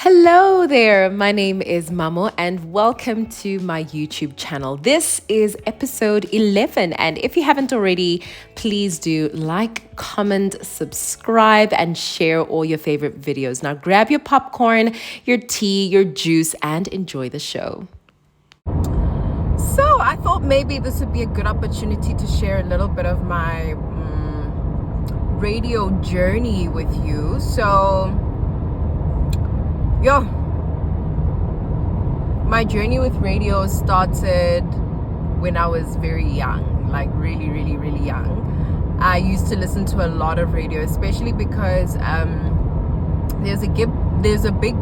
Hello there, my name is Mamo and welcome to my YouTube channel. This is episode 11 and if you haven't already, please do like, comment, subscribe and share all your favorite videos. Now grab your popcorn, your tea, your juice and enjoy the show. So I thought maybe this would be a good opportunity to share a little bit of my radio journey with you. My journey with radio started when I was very young, like really young. I used to listen to a lot of radio, especially because there's a big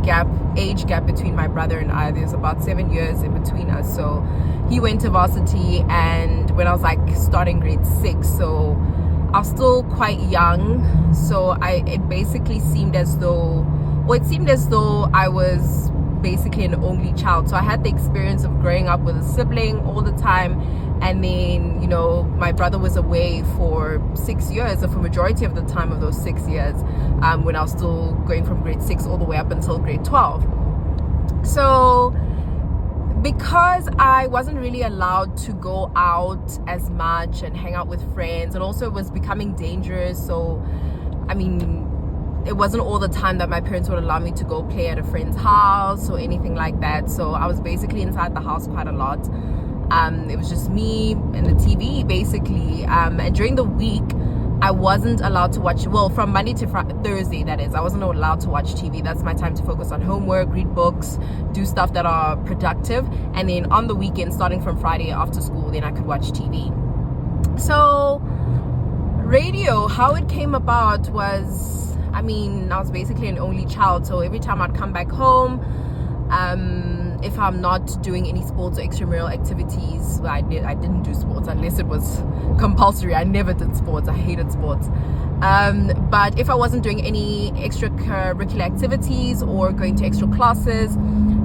age gap between my brother and I. There's about 7 years in between us. So he went to varsity, and when I was like starting grade 6, so I was still quite young. So it basically seemed as though I was basically an only child. So I had the experience of growing up with a sibling all the time, and then my brother was away for 6 years, or for majority of the time of those 6 years, when I was still going from grade 6 all the way up until grade 12. So because I wasn't really allowed to go out as much and hang out with friends, and also it was becoming dangerous, so it wasn't all the time that my parents would allow me to go play at a friend's house or anything like that. So I was basically inside the house quite a lot. It was just me and the TV basically. And during the week, I wasn't allowed to watch, from Monday to Thursday, that is. I wasn't allowed to watch TV. That's my time to focus on homework, read books, do stuff that are productive. And then on the weekend, starting from Friday after school, then I could watch TV. So radio, how it came about was, I was basically an only child, so every time I'd come back home, if I'm not doing any sports or extramural activities, I didn't do sports unless it was compulsory. I never did sports. I hated sports. But if I wasn't doing any extracurricular activities or going to extra classes,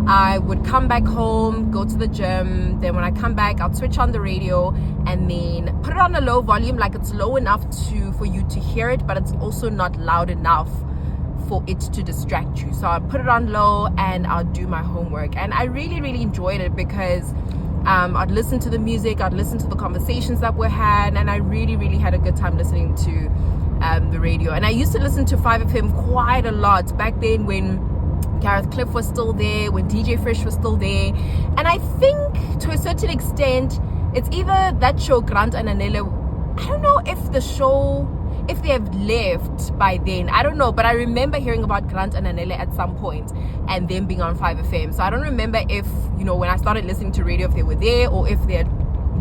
I would come back home, go to the gym. Then when I come back, I'd switch on the radio and then put it on a low volume, like it's low enough for you to hear it, but it's also not loud enough for it to distract you. So I'd put it on low and I'd do my homework. And I really enjoyed it because I'd listen to the music, I'd listen to the conversations that were had, and I really had a good time listening to the radio. And I used to listen to 5FM quite a lot back then when Gareth Cliff was still there, when DJ Fresh was still there. And I think to a certain extent, it's either that show, Grant and Anele. I don't know if they have left by then. I don't know, but I remember hearing about Grant and Anele at some point and them being on 5FM. So I don't remember if, when I started listening to radio, if they were there or if they had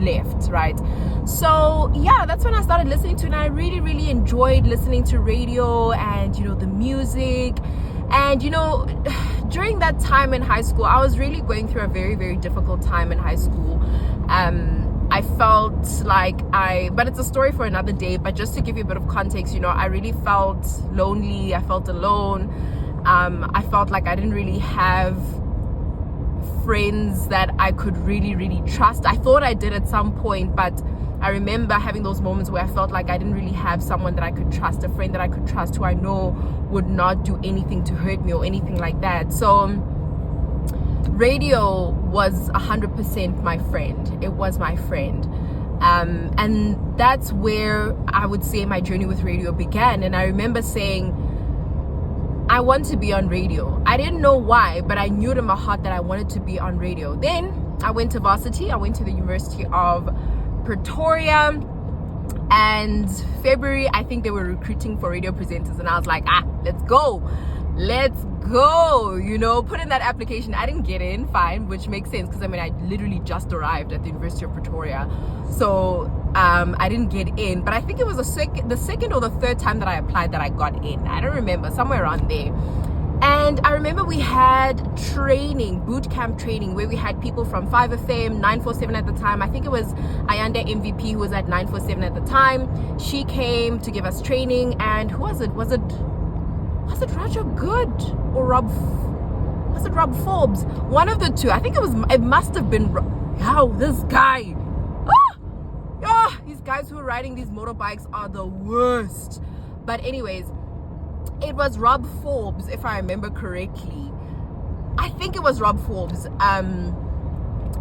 left, right? So yeah, that's when I started listening to it, and I really enjoyed listening to radio and, the music. And during that time in high school, I was really going through a very difficult time in high school. I felt like but it's a story for another day, but just to give you a bit of context, I really felt lonely. I felt alone. I felt like I didn't really have friends that I could really trust. I thought I did at some point, but I remember having those moments where I felt like I didn't really have someone that I could trust, a friend that I could trust who I know would not do anything to hurt me or anything like that. So radio was 100% my friend. It was my friend. And that's where I would say my journey with radio began. And I remember saying, I want to be on radio. I didn't know why, but I knew in my heart that I wanted to be on radio. Then I went to varsity. I went to the University of Pretoria, and February, I think they were recruiting for radio presenters, and I was like, let's go, put in that application. I didn't get in, fine, which makes sense because I literally just arrived at the University of Pretoria, so I didn't get in. But I think it was the second or the third time that I applied that I got in. I don't remember, somewhere around there. And I remember we had boot camp training, where we had people from 5FM, 947 at the time. I think it was Aaaannnd MVP who was at 947 at the time. She came to give us training. And who was it? Was it Roger Good or was it Rob Forbes? One of the two. I think it must have been, this guy. These guys who are riding these motorbikes are the worst. But anyways, it was Rob Forbes, if I remember correctly, I think it was Rob Forbes.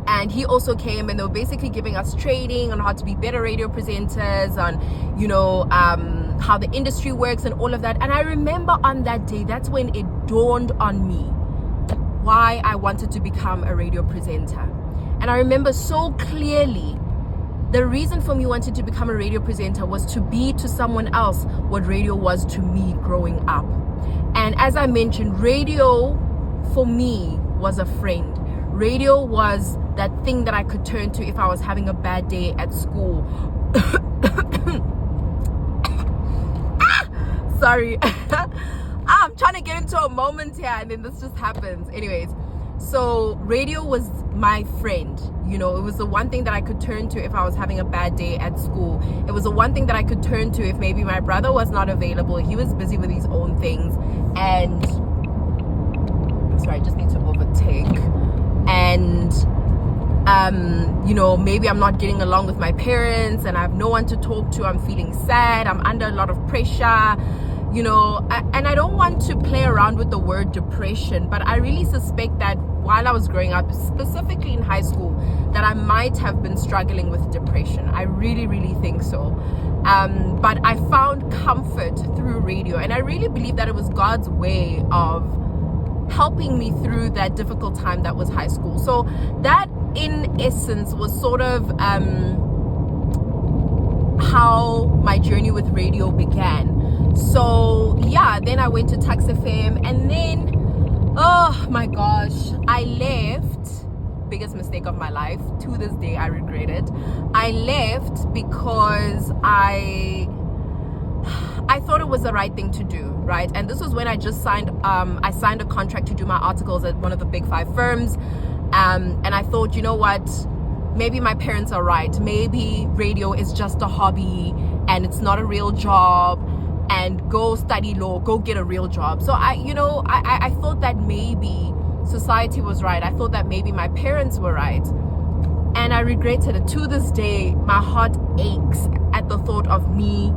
And he also came, and they were basically giving us training on how to be better radio presenters, on how the industry works and all of that. And I remember on that day, that's when it dawned on me why I wanted to become a radio presenter. And I remember so clearly the reason for me wanting to become a radio presenter was to be to someone else what radio was to me growing up. And as I mentioned, radio for me was a friend. Radio was that thing that I could turn to if I was having a bad day at school. Sorry. I'm trying to get into a moment here and then this just happens. Anyways, so radio was my friend. You know, it was the one thing that I could turn to if I was having a bad day at school. It was the one thing that I could turn to if maybe my brother was not available. He was busy with his own things. And sorry, I just need to overtake. And maybe I'm not getting along with my parents and I have no one to talk to. I'm feeling sad. I'm under a lot of pressure, and I don't want to play around with the word depression, but I really suspect that while I was growing up, specifically in high school, that I might have been struggling with depression. I really, really think so. But I found comfort through radio, and I really believe that it was God's way of helping me through that difficult time that was high school. So that in essence was sort of how my journey with radio began. So yeah, then I went to Tax FM, and then oh my gosh, I left. Biggest mistake of my life. To this day I regret it. I left because I thought it was the right thing to do, right? And this was when I just signed a contract to do my articles at one of the big 5 firms. And I thought, you know what, maybe my parents are right. Maybe radio is just a hobby and it's not a real job, and go study law, go get a real job. So I thought that maybe society was right. I thought that maybe my parents were right. And I regretted it. To this day, my heart aches at the thought of me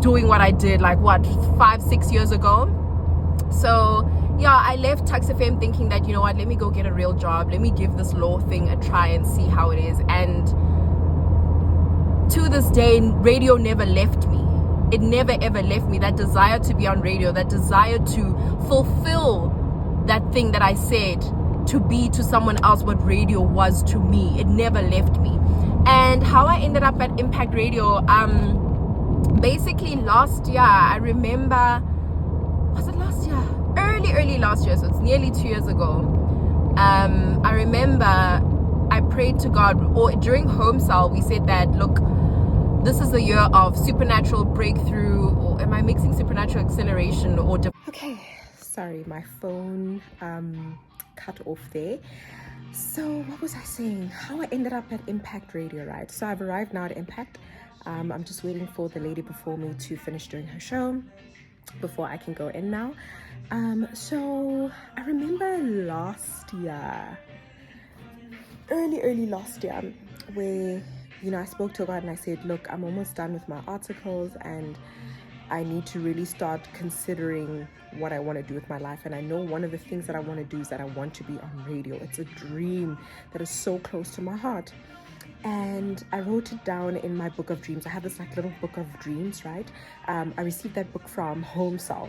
doing what I did, 5-6 years ago. So yeah, I left Tax FM thinking that, you know what, let me go get a real job. Let me give this law thing a try and see how it is. And to this day, radio never left me. It never ever left me. That desire to be on radio, that desire to fulfill that thing that I said to be to someone else what radio was to me, it never left me. And how I ended up at Impact Radio, basically last year, I remember, was it last year? Early last year, so it's nearly 2 years ago. I remember I prayed to God, or during home cell, we said that, look, this is the year of supernatural breakthrough, or am I mixing supernatural acceleration or... Okay, sorry, my phone cut off there. So what was I saying? How I ended up at Impact Radio, right? So I've arrived now at Impact. I'm just waiting for the lady before me to finish doing her show before I can go in now. So I remember last year, early last year, where I spoke to God and I said, look, I'm almost done with my articles and I need to really start considering what I want to do with my life. And I know one of the things that I want to do is that I want to be on radio. It's a dream that is so close to my heart. And I wrote it down in my book of dreams. I have this little book of dreams, right? I received that book from Home Cell.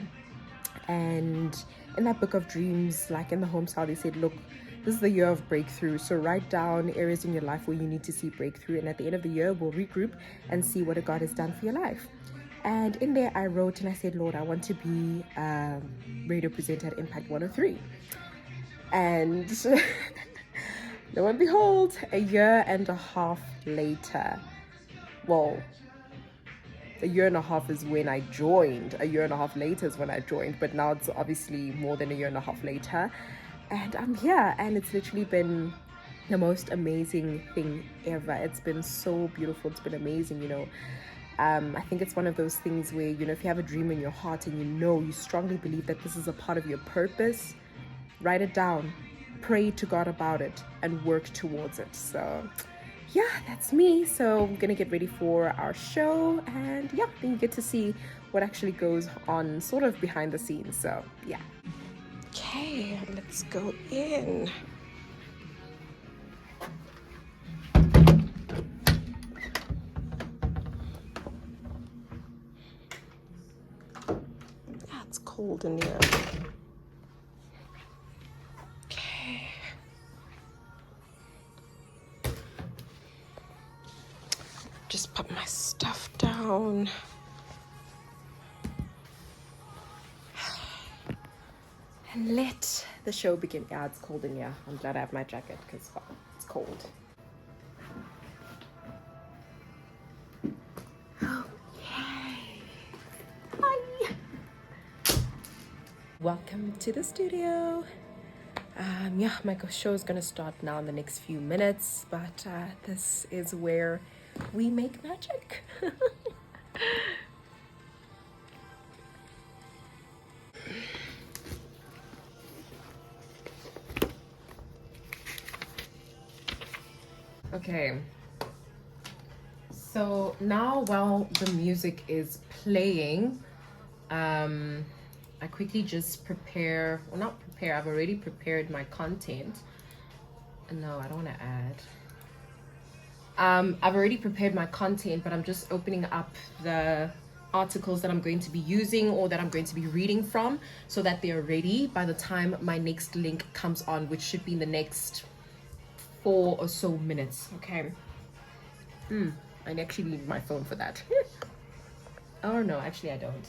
And in that book of dreams, in the Home Cell, they said, look, this is the year of breakthrough. So write down areas in your life where you need to see breakthrough. And at the end of the year, we'll regroup and see what God has done for your life. And in there, I wrote and I said, Lord, I want to be a radio presenter at Impact 103. And lo and behold, a year and a half later, well, a year and a half is when I joined. A year and a half later is when I joined. But now it's obviously more than a year and a half later. And I'm here, and it's literally been the most amazing thing ever. It's been so beautiful. It's been amazing, I think it's one of those things where, if you have a dream in your heart and you strongly believe that this is a part of your purpose, write it down, pray to God about it, and work towards it. So yeah, that's me. So I'm gonna get ready for our show, and yeah, then you get to see what actually goes on sort of behind the scenes. So yeah. Okay, let's go in. Yeah, it's cold in here. Okay. Just put my stuff down. And let the show begin. Yeah, it's cold in here. I'm glad I have my jacket because it's cold. Okay. Hi. Welcome to the studio. Yeah, my show is gonna start now in the next few minutes, but this is where we make magic. Okay, so now while the music is playing, I quickly just prepare, well, not prepare, I've already prepared my content. No, I don't want to add. I've already prepared my content, but I'm just opening up the articles that I'm going to be using or that I'm going to be reading from so that they're ready by the time my next link comes on, which should be in the next 4 or so minutes. Okay. I actually need my phone for that. Oh no, actually I don't.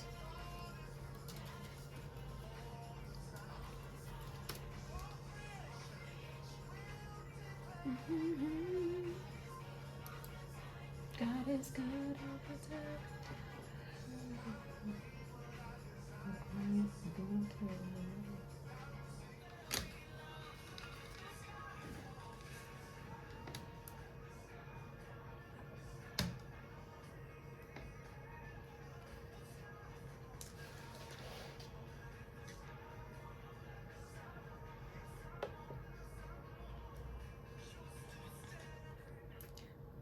God is good all the time.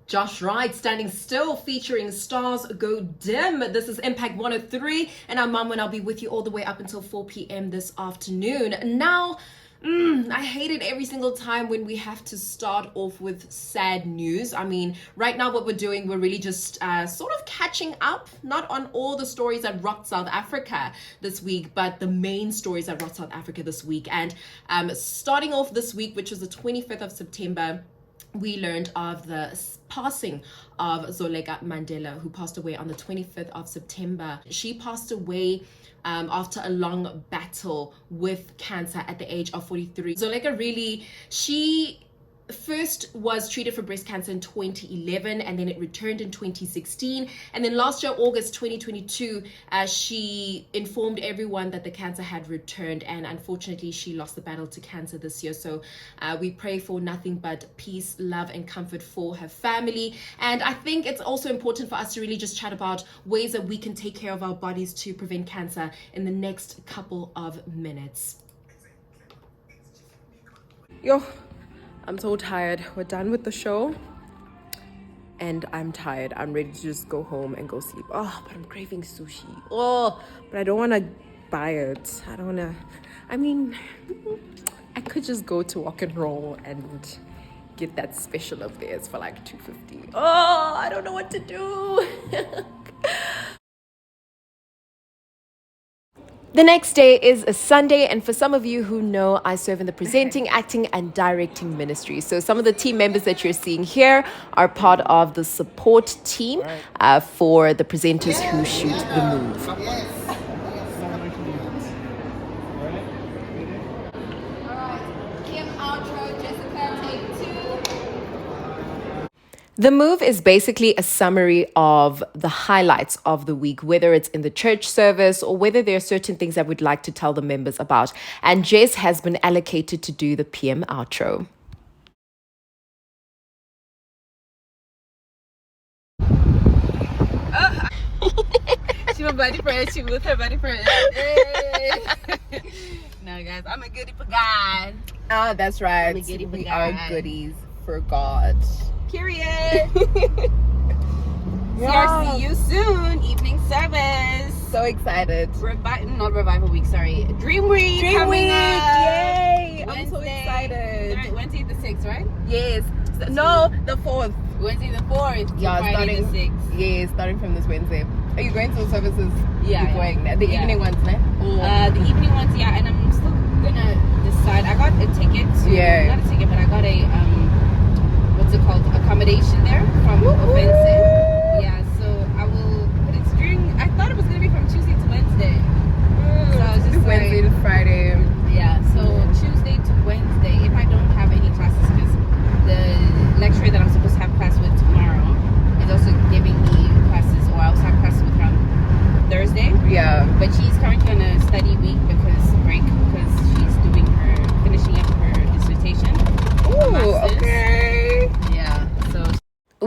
Josh Wright, Standing Still, featuring Stars Go Dim. This is Impact 103, and I'm Mom, and I'll be with you all the way up until 4 p.m. this afternoon. Now, I hate it every single time when we have to start off with sad news. I mean, right now what we're doing, we're really just sort of catching up, not on all the stories that rocked South Africa this week, but the main stories that rocked South Africa this week. And starting off this week, which was the 25th of September, we learned of the passing of Zoleka Mandela, who passed away on the 25th of September. She passed away after a long battle with cancer at the age of 43. Zoleka really, she first was treated for breast cancer in 2011, and then it returned in 2016, and then last year, August 2022, she informed everyone that the cancer had returned, and unfortunately she lost the battle to cancer this year. So we pray for nothing but peace, love, and comfort for her family. And I think it's also important for us to really just chat about ways that we can take care of our bodies to prevent cancer in the next couple of minutes. Yo, I'm so tired. We're done with the show and I'm tired. I'm ready to just go home and go sleep. Oh, but I'm craving sushi. Oh, but I don't want to buy it. I don't want to. I mean, I could just go to Walk and Roll and get that special of theirs for like $2.50. Oh, I don't know what to do. The next day is a Sunday, and for some of you who know, I serve in the presenting, acting, and directing ministry. So some of the team members that you're seeing here are part of the support team for the presenters who shoot the move. The move is basically a summary of the highlights of the week, whether it's in the church service or whether there are certain things that we'd like to tell the members about. And Jess has been allocated to do the PM outro. She my buddy friend. She with her buddy friend. No, guys, I'm a goodie for God. Oh, that's right. We are goodies for God. Period. Yeah. See you soon. Evening service. so excited. Not Revival Week, sorry. Dream Week coming up. Yay! Wednesday. I'm so excited. Wednesday the 6th, right? Yes. No, the 4th. Wednesday the 4th. Yeah, Friday starting the 6th. Yeah, starting from this Wednesday. Are you going to the services? Yeah. You're going the evening ones, ne? The evening ones, yeah, and I'm still gonna decide. I got a ticket to not a ticket, but I got a what's it called? Accommodation there from Offensive. Yeah, so I will, but it's I thought it was gonna be from Tuesday to Wednesday. So I was just Wednesday to Friday. Yeah, so Tuesday to Wednesday, if I don't have any classes, because the lecturer that I'm supposed to have class with tomorrow is also giving me classes, or I also have classes with her on Thursday. Yeah. But she's currently on a study week because she's finishing up her dissertation. Oh, okay. Yeah, so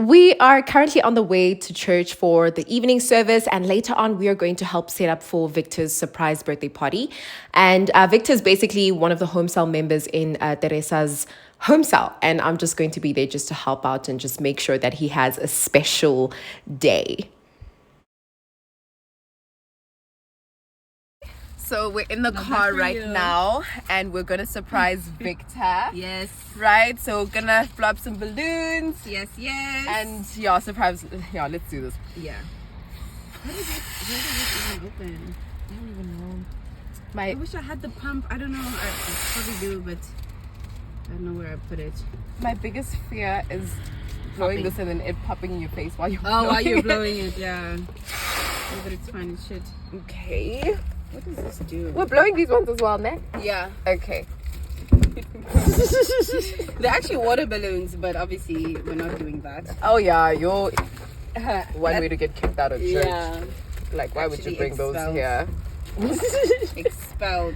We are currently on the way to church for the evening service, and later on we are going to help set up for Victor's surprise birthday party. And Victor's basically one of the home cell members in Teresa's home cell, and I'm just going to be there just to help out and just make sure that he has a special day. So we're in the car right now, and we're gonna surprise Victor. yes, Right, so we're gonna blow up some balloons. yes, And yeah, surprise. Yeah, let's do this. yeah. Where does it even open? I don't even know. I wish I had the pump. I don't know. I probably do, but I don't know where I put it. My biggest fear is blowing this and then it popping in your face while you're Oh, blowing while you're it. blowing it, yeah. Yeah, but it's fine. It should. Okay. What does this do? We're blowing these ones as well, ne? Yeah. Okay. They're actually water balloons, but obviously we're not doing that. Oh yeah, you're one way to get kicked out of church. Yeah. Like, why would you Actually bring those expelled. here? Expelled.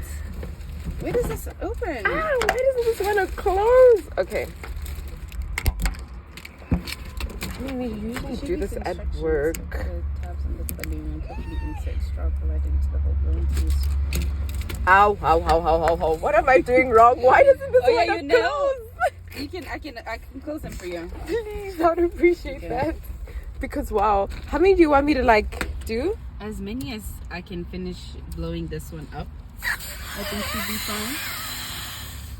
Where does this open? Ah, why doesn't this one close? Okay. I mean, we usually do this at work. Tabs on the balloon and quickly insert straw provided into the whole balloon piece. Ow, ow, ow, ow, ow, ow. What am I doing wrong? Why doesn't this Oh, one yeah, you know. close? I can close them for you. Please, I would appreciate that. Because wow, how many do you want me to like do? As many as I can finish blowing this one up, I think should be fine.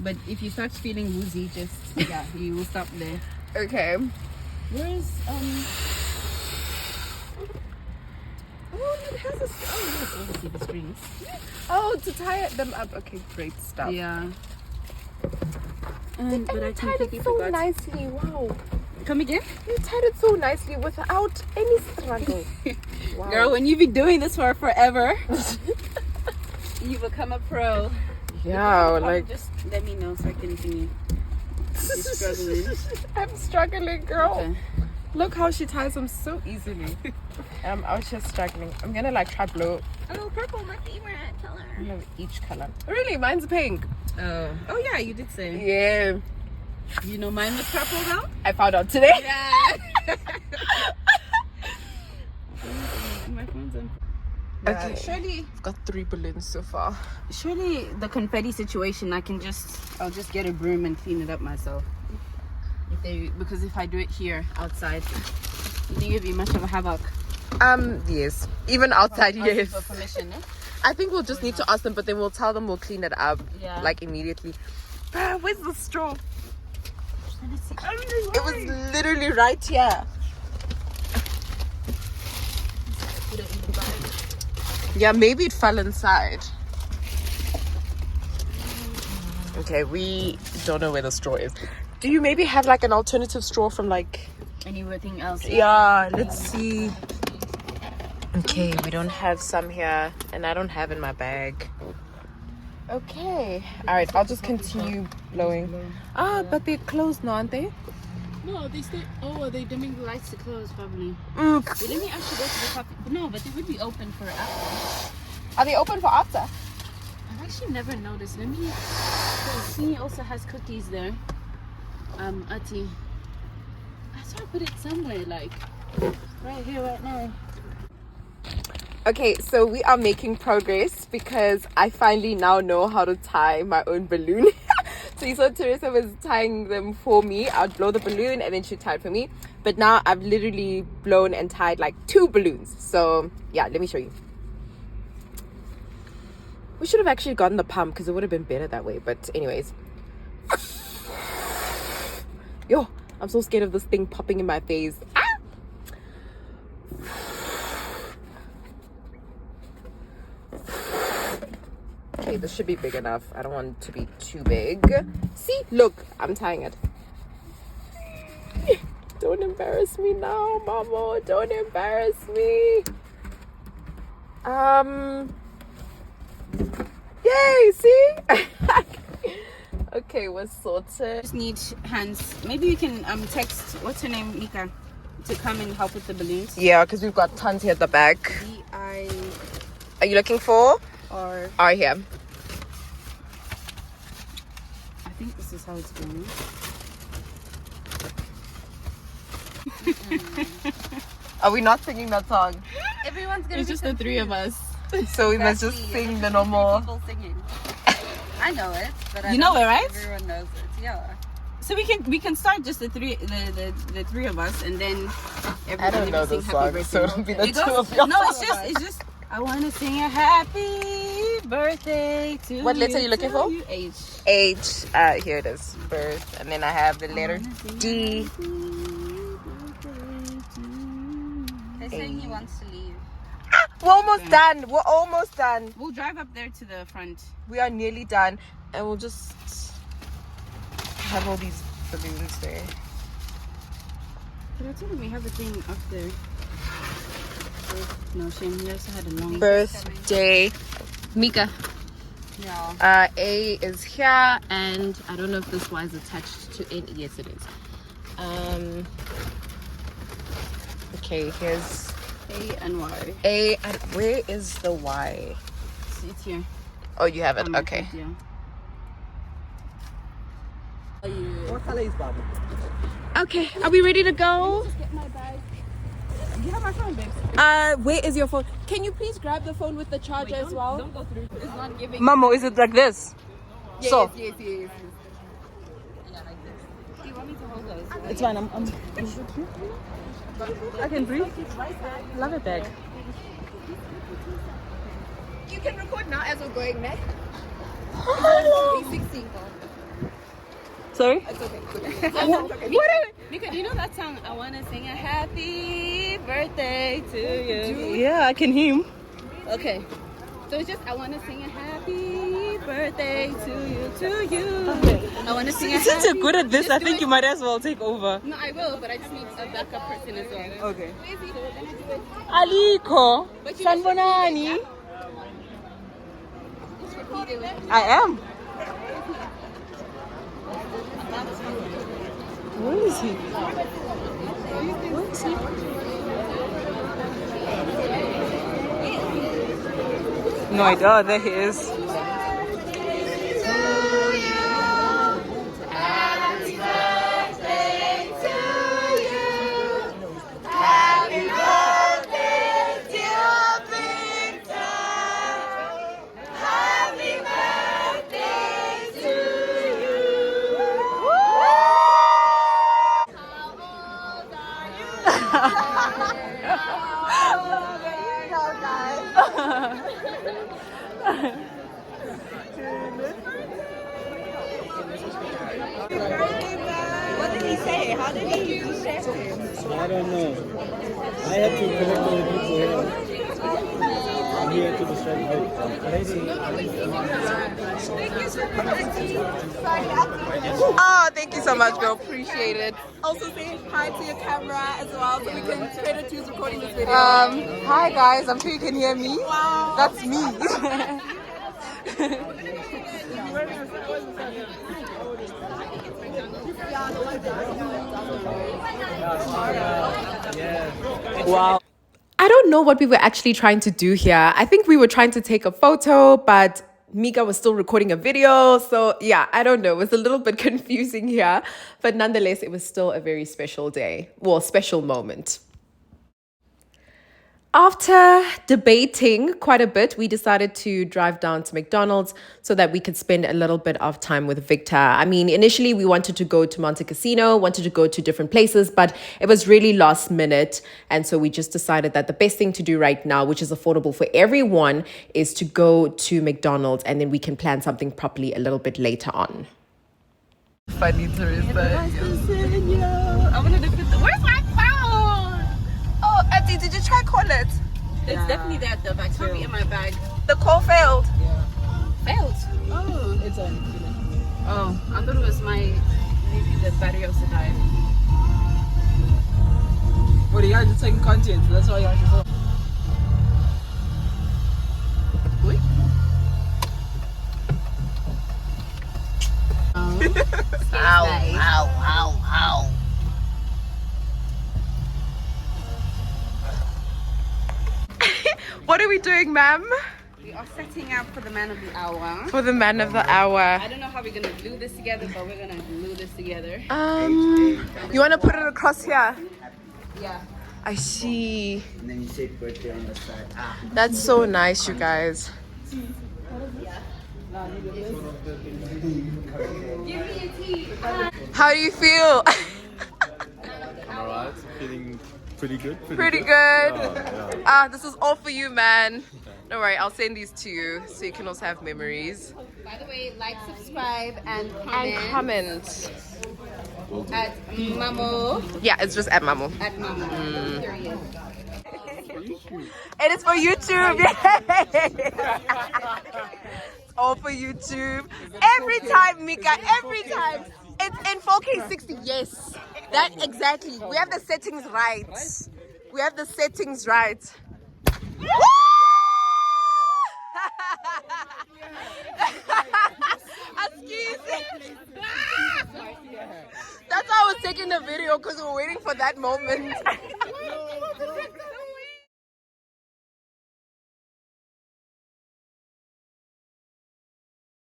But if you start feeling woozy, you will stop there. Okay. Where's oh, it has a yes, obviously the strings. Oh, to tie them up. Okay, great stuff. Yeah. And But you I tied completely it so forgot. nicely. Wow. Come again? You tied it so nicely without any struggle. Wow. Girl, when you've been doing this for forever, you become a pro. Yeah, You like just let me know so I can continue. You're struggling. I'm struggling, girl. Okay. Look how she ties them so easily. And I'm out here struggling. I'm gonna like try blow. Oh, purple, my favorite color. I love each color. Really, mine's pink. Oh yeah, you did say. Yeah, You know mine was purple though? I found out today. Yeah. My phone's on. Okay. Surely I've got 3 balloons so far. the confetti situation, I'll just get a broom and clean it up myself. Because if I do it here outside, you think it'd be much of a havoc? Yes. Even outside, Ask yes. for permission, eh? I think we'll just need to ask them, but then we'll tell them we'll clean it up, Yeah. like immediately. Where's the straw? Let's see. It was literally right here. Put it in the bag. Yeah, maybe it fell inside. Okay, we don't know where the straw is. Do you maybe have like an alternative straw from like... Anything else? Yeah, let's see. Okay, we don't have some here, and I don't have in my bag. Okay, all right, I'll just continue blowing. But they're closed now, aren't they? No, they stay. Oh, are they dimming the lights to close probably? Oops. Wait, let me actually go to the coffee. No, but they would be open for after. Are they open for after? I've actually never noticed. Let me. See, also has cookies there. Ati. I saw I put it somewhere, like right here, right now. Okay, so we are making progress because I finally now know how to tie my own balloon. So you saw Teresa was tying them for me. I'd blow the balloon and then she'd tie it for me. But now I've literally blown and tied like 2 balloons. So yeah, let me show you. We should have actually gotten the pump because it would have been better that way. But anyways. Yo, I'm so scared of this thing popping in my face. Ah! Okay, this should be big enough. I don't want it to be too big. See, look, I'm tying it. Don't embarrass me now, Mama. Don't embarrass me. Yay, see? Okay, we're sorted. Just need hands. Maybe you can text, what's her name, Mika, to come and help with the balloons. Yeah, because we've got tons here at the back. D-I... Are you looking for? Or... Are here. I think this is how it's going. Are we not singing that song? Everyone's gonna. It's just the three of us. So we must just sing the normal. People singing. I know it, but you know it, right? Everyone knows it. Yeah. So we can start just the three of us, and then I don't know the song, so it'll be the two of us. No, it's just. I want to sing a happy birthday to you. What letter are you looking for? H. H. Here it is. Birth, and then I have the letter D. They're saying he wants to leave. We're almost done. We're almost done. We'll drive up there to the front. We are nearly done, and we'll just have all these balloons there. But I told him we have a thing up there. No, Shane, he also had a long Birthday. Mika. Yeah. A is here, and I don't know if this Y is attached to N. Yes, it is. Okay, here's A and Y. A, and where is the Y? It's here. Oh, you have it. Okay. Yeah. What color is Baba? Okay, are we ready to go? Just get my bag. You have my phone, babes. Where is your phone? Can you please grab the phone with the charger as well? Don't go through. It's not giving. Mamo, is it like this? Yes, So. yes. Yeah, like this. Do you want me to hold those? It's fine. I'm I can breathe. Love it back. You can record now as we're going, Mac. Sorry? It's okay. Mika, do you know that song? I want to sing a happy birthday to you. Yeah, I can hear him. Okay. So it's just, I want to sing a happy birthday to you. Okay. I want to sing a Since you're happy... good at this, Just I do think it. you might as well take over. No, I will, but I just need a backup person as well. Okay. So then I do it. Aliko, But you Sanbonani. Just repeat it. I am. Where is he? Where is he? No idea. There he is. What did he say? How did he share him? I don't know. I had to connect all the people here. I'm here to distract Oh, thank you so much, girl. Appreciate it. Also say hi to your camera as well so we can credit who's recording this video. Hi guys, I'm sure you can hear me. Wow. That's me. Wow. I don't know what we were actually trying to do here. I think we were trying to take a photo, but Mika was still recording a video. So yeah, I don't know. It was a little bit confusing here, but nonetheless, it was still a very special day. Well, special moment. After debating quite a bit, we decided to drive down to McDonald's so that we could spend a little bit of time with Victor. I mean, initially we wanted to go to Monte Casino, wanted to go to different places, but it was really last minute. And so we just decided that the best thing to do right now, which is affordable for everyone, is to go to McDonald's, and then we can plan something properly a little bit later on. Funny Teresa. I wanted to put the. Where's my phone? Oh, Auntie, did you try call it? It's definitely that though, but it's probably in my bag. The call failed. Failed. Oh, it's on. Oh, I thought it was maybe the battery also died. Well, you guys are taking content, so that's why you have to phone. Wait. Ow. What are we doing, ma'am? We are setting up for the man of the hour. For the man of the hour. I don't know how we're gonna glue this together, but we're gonna glue this together. You want to put it across here? Yeah. I see. And then you say birthday on the side. That's so nice, you guys. How do you feel? Alright, feeling pretty good. Pretty good. Yeah. This is all for you, man. Don't worry, I'll send these to you so you can also have memories. By the way, like, subscribe, and And comment. at Mamo. Yeah, it's just at Mamo. At Mamo. Period. It is for YouTube. It's all for YouTube. Every time, Mika, every time. It's in 4K 60, yes. That exactly. We have the settings right. We have the settings right. Excuse me. That's why I was taking the video, because we were waiting for that moment.